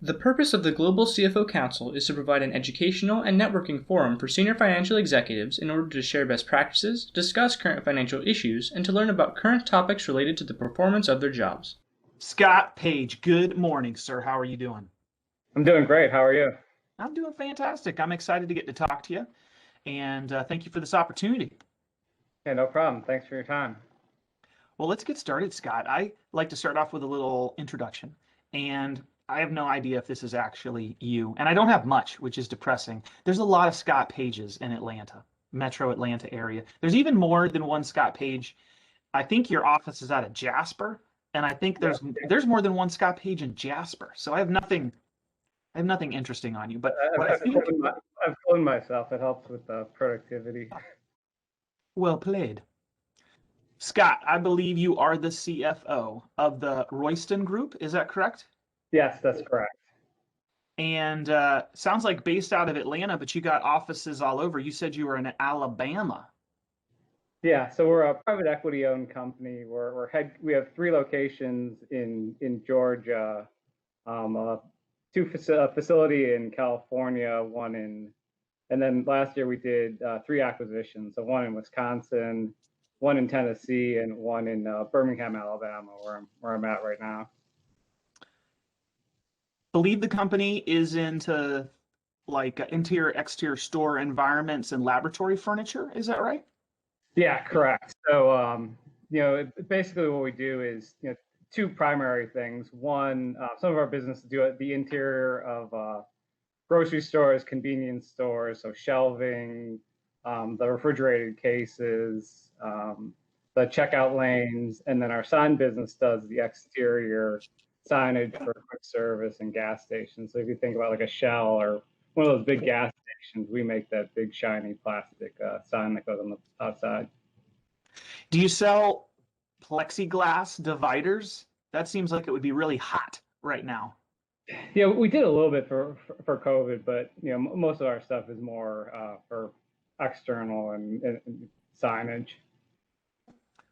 The purpose of the Global CFO Council is to provide an educational and networking forum for senior financial executives in order to share best practices, discuss current financial issues, and to learn about current topics related to the performance of their jobs. Scott Page, good morning, sir. How are you doing? I'm doing great. How are you? I'm doing fantastic. I'm excited to get to talk to you, and thank you for this opportunity. Yeah, no problem. Thanks for your time. Well, let's get started, Scott. I like to start off with a little introduction, and I have no idea if this is actually you, and I don't have much, which is depressing. There's a lot of Scott Pages in Atlanta, metro Atlanta area. There's even more than one Scott Page. I think your office is out of Jasper, and I think there's more than one Scott Page in Jasper. So I have nothing interesting on you. But what I think, I've cloned myself. It helps with productivity. well played. Scott, I believe you are the CFO of the Royston Group. Is that correct? Yes, that's correct. And sounds like based out of Atlanta, but you got offices all over. You said you were in Alabama. Yeah, so we're a private equity owned company. We have 3 locations in Georgia, a facility in California, and then last year we did 3 acquisitions. So one in Wisconsin, one in Tennessee, and one in Birmingham, Alabama, where I'm at right now. Believe the company is into like interior, exterior store environments and laboratory furniture. Is that right? Yeah, correct. So, basically what we do is, 2 primary things. One, some of our businesses do the interior of grocery stores, convenience stores, so shelving, the refrigerated cases, the checkout lanes, and then our sign business does the exterior signage for quick service and gas stations. So if you think about like a Shell or one of those big gas stations, we make that big shiny plastic sign that goes on the outside. Do you sell plexiglass dividers? That seems like it would be really hot right now. Yeah, we did a little bit for COVID, but most of our stuff is more for external and signage.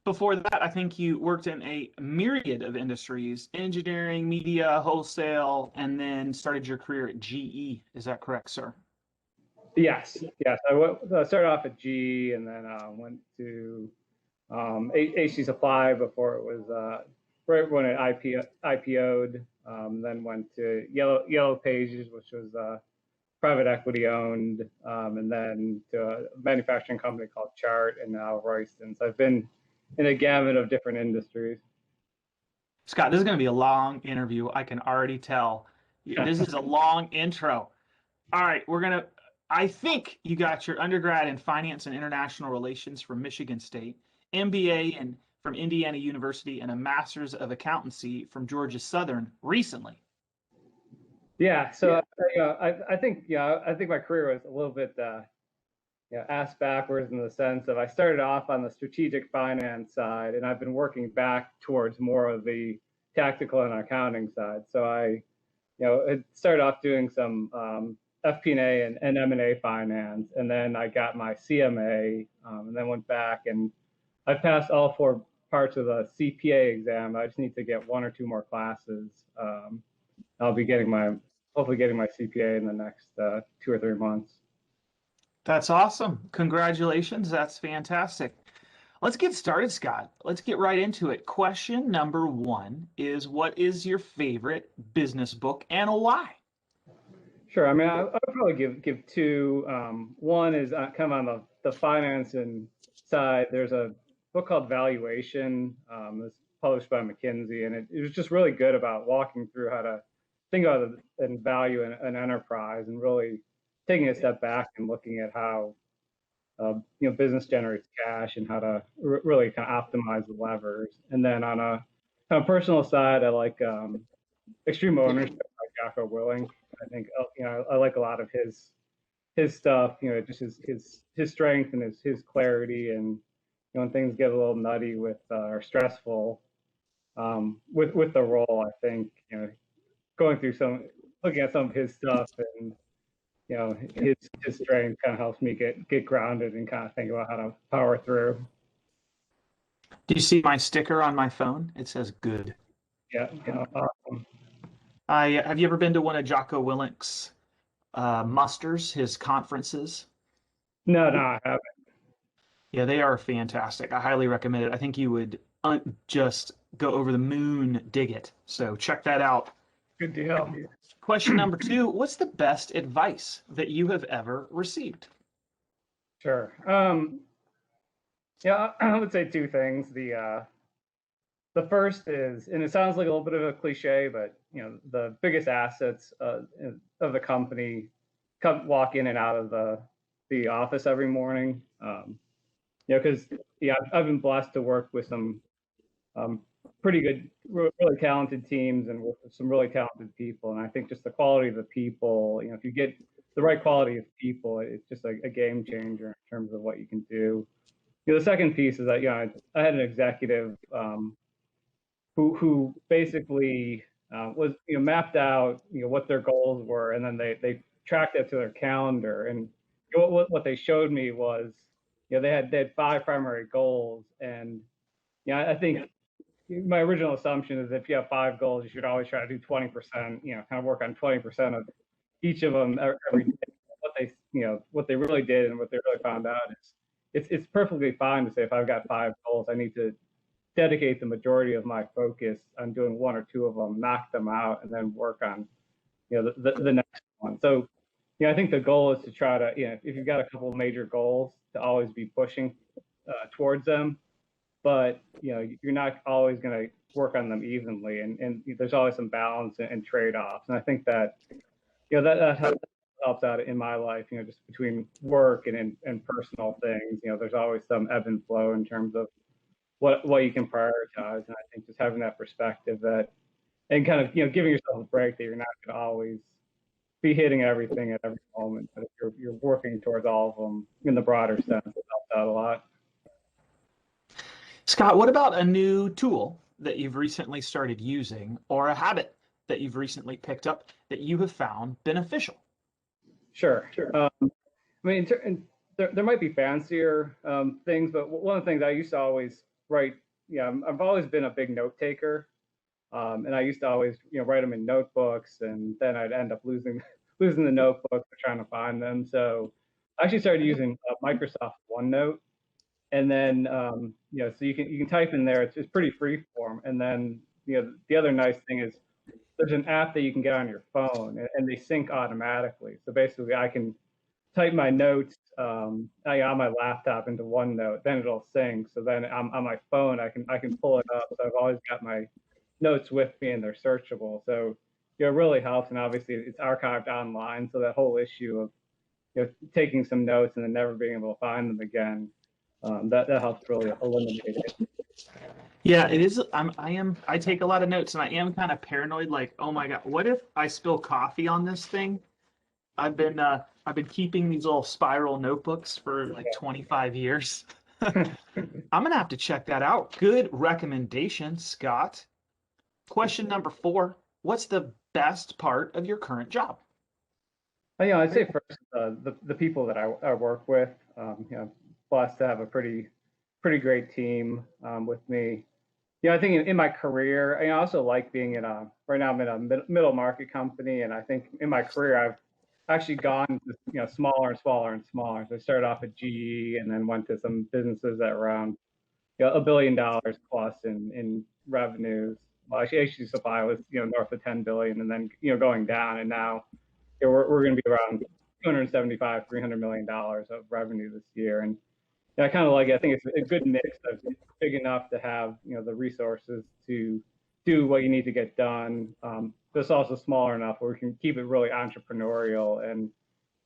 Before that, I think you worked in a myriad of industries, engineering, media, wholesale, and then started your career at GE. Is that correct, sir? Yes. I started off at GE and then went to HC Supply before it was right when it IPO'd. Then went to Yellow Pages, which was private equity owned, and then to a manufacturing company called Chart, and now Royston. So I've been in a gamut of different industries. Scott, this is going to be a long interview. I can already tell. This is a long intro. All right, I think you got your undergrad in finance and international relations from Michigan State, MBA from Indiana University, and a master's of accountancy from Georgia Southern recently. Yeah, so I think my career was a little bit ass backwards in the sense of I started off on the strategic finance side, and I've been working back towards more of the tactical and accounting side. So I started off doing some FP&A and M&A finance, and then I got my CMA, and then went back and I passed all 4 parts of the CPA exam. I just need to get 1 or 2 more classes. I'll be hopefully getting my CPA in the next 2 or 3 months. That's awesome. Congratulations. That's fantastic. Let's get started, Scott. Let's get right into it. Question number 1 is, what is your favorite business book and why? Sure. I mean, I would probably give 2. One is kind of on the finance and side. There's a book called Valuation. It's published by McKinsey, and it was just really good about walking through how to think about and value an enterprise, and really taking a step back and looking at how business generates cash and how to really kind of optimize the levers. And then on a kind of personal side, I like Extreme Ownership by Jocko Willink. I think I like a lot of his stuff. Just his strength and his clarity, and when things get a little nutty or stressful with the role, I think looking at some of his stuff and his strength kind of helps me get grounded and kind of think about how to power through. Do you see my sticker on my phone? It says good. Yeah, awesome. Have you ever been to one of Jocko Willink's musters, his conferences? No, no, I haven't. Yeah, they are fantastic. I highly recommend it. I think you would just go over the moon, dig it. So check that out. Good deal. Question number two, what's the best advice that you have ever received? Sure. Yeah, I would say two things. The first is, and it sounds like a little bit of a cliche, but the biggest assets of the company walk in and out of the office every morning. Because I've been blessed to work with some um, pretty good, really talented teams and with some really talented people. And I think just the quality of the people, if you get the right quality of people, it's just a game changer in terms of what you can do. The second piece is that I had an executive who basically was mapped out what their goals were, and then they tracked that to their calendar. And what they showed me was they had five primary goals, and I think my original assumption is if you have five goals, you should always try to do 20%. Kind of work on 20% of each of them every day. What they really did and what they really found out is it's perfectly fine to say if I've got five goals, I need to dedicate the majority of my focus on doing one or two of them, knock them out, and then work on the next one. So I think the goal is to try to if you've got a couple of major goals, to always be pushing towards them, but you're not always going to work on them evenly, and there's always some balance and trade-offs. And I think that that helps out in my life, just between work and personal things. There's always some ebb and flow in terms of what you can prioritize. And I think just having that perspective that, and kind of giving yourself a break, that you're not going to always be hitting everything at every moment, but if you're working towards all of them in the broader sense, it helps out a lot. Scott, what about a new tool that you've recently started using or a habit that you've recently picked up that you have found beneficial? Sure. I mean, there might be fancier things, but one of the things I used to always write, I've always been a big note taker, and I used to always, write them in notebooks, and then I'd end up losing the notebooks or trying to find them. So I actually started using Microsoft OneNote, and then so you can type in there. It's pretty free form, and then the other nice thing is there's an app that you can get on your phone, and they sync automatically. So basically, I can type my notes on my laptop into OneNote, then it'll sync. So then on my phone, I can pull it up. So I've always got my notes with me, and they're searchable. So it really helps, and obviously it's archived online. So that whole issue of taking some notes and then never being able to find them again, that helps really eliminate it. Yeah, it is. I take a lot of notes, and I am kind of paranoid. Like, oh my God, what if I spill coffee on this thing? I've been keeping these little spiral notebooks for like 25 years. I'm gonna have to check that out. Good recommendation, Scott. Question number 4. What's the best part of your current job? I'd say first the people that I work with. Blessed to have a pretty great team with me. I think in my career, I also like being right now I'm in a middle market company, and I think in my career I've actually gone to smaller and smaller and smaller. So I started off at GE and then went to some businesses that were around $1 billion plus in revenues. Well, actually supply was north of 10 billion, and then going down, and now we're going to be around 275 $300 million of revenue this year. And I kind of like it. I think it's a good mix of big enough to have the resources to do what you need to get done, but it's also smaller enough where we can keep it really entrepreneurial. And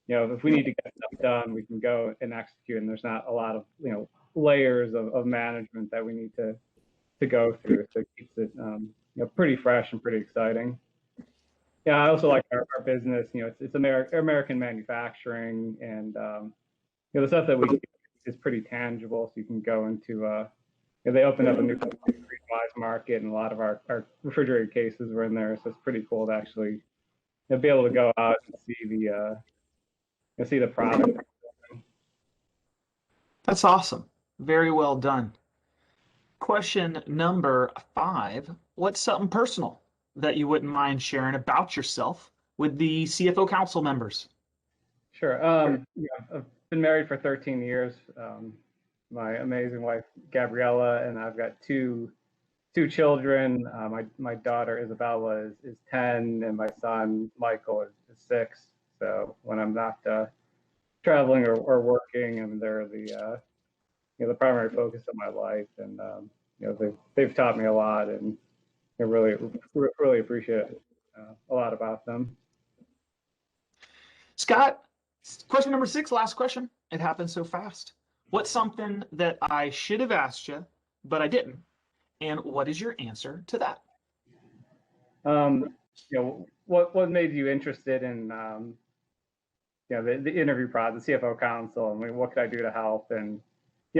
if we need to get stuff done, we can go and execute. And there's not a lot of layers of management that we need to go through. So it keeps it pretty fresh and pretty exciting. Yeah, I also like our business. It's American manufacturing, and the stuff that we do is pretty tangible. So you can go into they opened up a new streetwise market, and a lot of our refrigerated cases were in there. So it's pretty cool to actually be able to go out and see the product. That's awesome. Very well done. Question number 5. What's something personal that you wouldn't mind sharing about yourself with the CFO Council members. Sure. Yeah, I've been married for 13 years. My amazing wife, Gabriella, and I've got two children. My daughter, Isabella, is 10, and my son, Michael, is 6. So when I'm not traveling or working, I mean, they're the primary focus of my life. And, they've taught me a lot, and I really appreciate a lot about them. Scott, question number 6, last question. It happened so fast. What's something that I should have asked you, but I didn't? And what is your answer to that? What made you interested in the interview process, the CFO Council? I mean, what could I do to help? And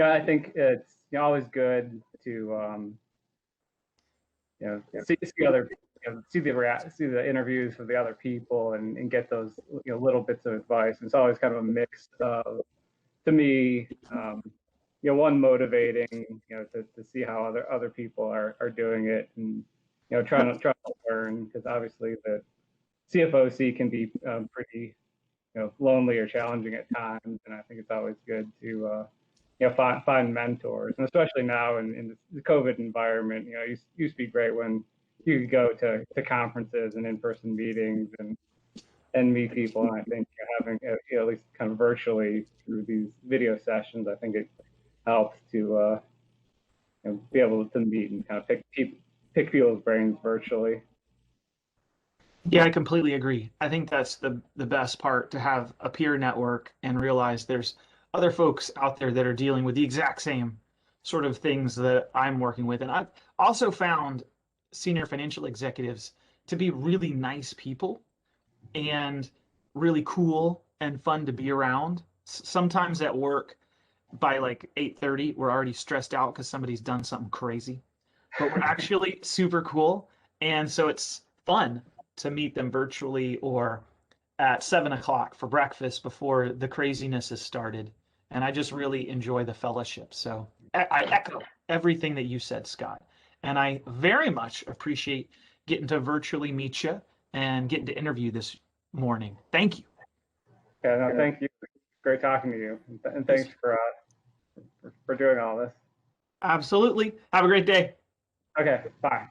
I think it's always good to see the interviews of the other people and get those little bits of advice. And it's always kind of a mix of, to me, one motivating, to see how other people are doing it, and trying to learn, because obviously the CFOC can be pretty lonely or challenging at times, and I think it's always good to find mentors, and especially now in the COVID environment. It used to be great when you could go to conferences and in-person meetings and meet people, and I think having at least kind of virtually through these video sessions, I think it helps to be able to meet and kind of pick people's brains virtually. Yeah, I completely agree. I think that's the best part, to have a peer network and realize there's other folks out there that are dealing with the exact same sort of things that I'm working with. And I've also found senior financial executives to be really nice people and really cool and fun to be around. Sometimes at work, by like 8:30, we're already stressed out because somebody's done something crazy, but we're actually super cool. And so it's fun to meet them virtually or at 7 o'clock for breakfast before the craziness has started. And I just really enjoy the fellowship. So I echo everything that you said, Scott. And I very much appreciate getting to virtually meet you and getting to interview this morning. Thank you. Yeah, no, thank you. Great talking to you. And thanks for doing all this. Absolutely. Have a great day. Okay, bye.